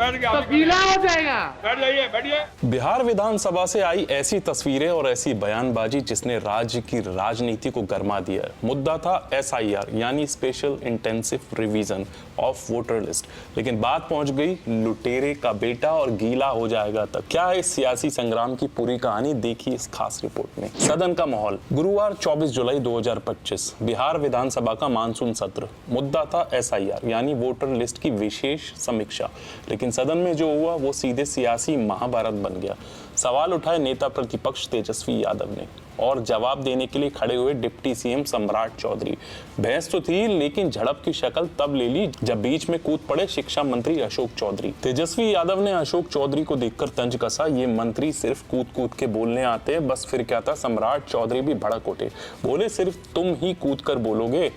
तो गीला हो जाएगा। बैठ जाइए, बैठिए। बिहार विधानसभा से आई ऐसी तस्वीरें और ऐसी बयानबाजी जिसने राज्य की राजनीति को गरमा दिया है। मुद्दा था SIR यानी special intensive revision of voter list, लेकिन बात पहुंच गई लुटेरे का बेटा और गीला हो जाएगा तक। क्या है इस सियासी संग्राम की पूरी कहानी, देखिए इस खास रिपोर्ट में। सदन का माहौल। गुरुवार 24 जुलाई 2025 बिहार विधानसभा का मानसून सत्र। मुद्दा था SIR यानी वोटर लिस्ट की विशेष समीक्षा, लेकिन सदन में जो हुआ वो सीधे सियासी महाभारत बन गया। सवाल उठाए नेता प्रतिपक्ष तेजस्वी यादव ने और जवाब देने के लिए खड़े हुए डिप्टी CM सम्राट चौधरी। बहस तो थी, लेकिन झड़प की शक्ल तब ले ली जब बीच में कूद पड़े शिक्षा मंत्री अशोक चौधरी। तेजस्वी यादव ने अशोक चौधरी को देखकर तंज कसा, ये मंत्री सिर्फ कूद कूद के बोलने आते हैं, बस फिर क्या था। सम्राट चौधरी भी भड़क उठे, बोले सिर्फ तुम ही कूद कर बोलोगे,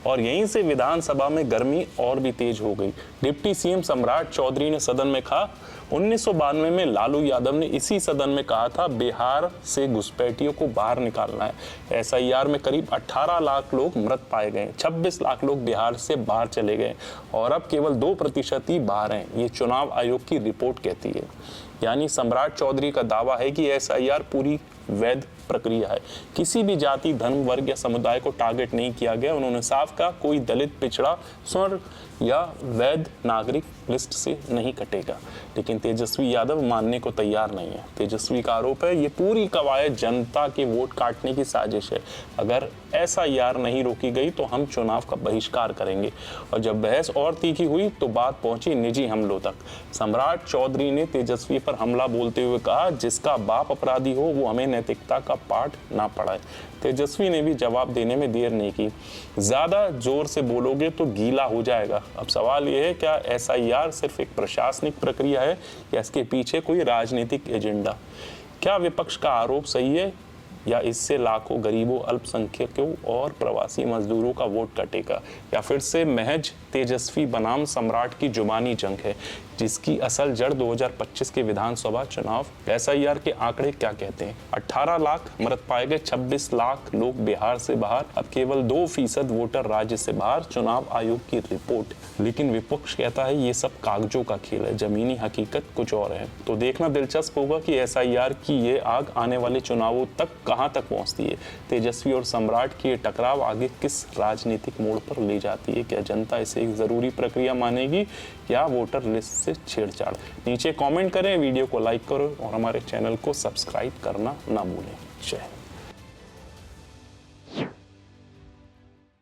और यहीं से विधानसभा में गर्मी और भी तेज हो गई। डिप्टी CM सम्राट चौधरी ने सदन में कहा, 1992 में लालू यादव ने इसी सदन में कहा था बिहार से घुसपैठियों को बाहर निकालना है। SIR में करीब 18 लाख लोग मृत पाए गए, 26 लाख लोग बिहार से बाहर चले गए और अब केवल 2% ही बाहर हैं। ये चुनाव आयोग की रिपोर्ट कहती है। यानी सम्राट चौधरी का दावा है कि SIR पूरी वैध प्रक्रिया है, किसी भी जाति, धर्म, वर्ग या समुदाय को टारगेट नहीं किया गया। उन्होंने साफ कहा कोई दलित, पिछड़ा, स्वर्ण या वैध नागरिक लिस्ट से नहीं कटेगा, लेकिन तेजस्वी यादव मानने को तैयार नहीं है। तेजस्वी का आरोप है ये पूरी कवायद जनता के वोट काटने की साजिश है। अगर SIR नहीं रोकी गई तो हम चुनाव का बहिष्कार करेंगे। और जब बहस और तीखी हुई तो बात पहुंची निजी हमलों तक। सम्राट चौधरी ने तेजस्वी पर हमला बोलते हुए कहा, जिसका बाप अपराधी हो वो हमें नैतिकता का पाठ ना पढ़ाए। तेजस्वी ने भी जवाब देने में देर नहीं की, ज्यादा जोर से बोलोगे तो गीला हो जाएगा। अब सवाल यह है, क्या SIR सिर्फ एक प्रशासनिक प्रक्रिया है या इसके पीछे कोई राजनीतिक एजेंडा? क्या विपक्ष का आरोप सही है या इससे लाखों गरीबों, अल्पसंख्यकों और प्रवासी मजदूरों का वोट कटेगा, या फिर से महज तेजस्वी बनाम सम्राट की जुबानी जंग है जिसकी असल जड़ 2025 के विधानसभा चुनाव? SIR के आंकड़े क्या कहते हैं? 18 लाख मृत पाए गए, 26 लाख लोग बिहार से बाहर, अब केवल 2% वोटर राज्य से बाहर, चुनाव आयोग की रिपोर्ट। लेकिन विपक्ष कहता है ये सब कागजों का खेल है, जमीनी हकीकत कुछ और है। तो देखना दिलचस्प होगा कि SIR की ये आग आने वाले चुनावों तक कहां तक पहुंचती है। तेजस्वी और सम्राट की ये टकराव आगे किस राजनीतिक मोड़ पर ले जाती है? क्या जनता इसे एक जरूरी प्रक्रिया मानेगी या वोटर लिस्ट से छेड़छाड़? नीचे कमेंट करें, वीडियो को लाइक करो और हमारे चैनल को सब्सक्राइब करना ना भूलें। जय हिंद।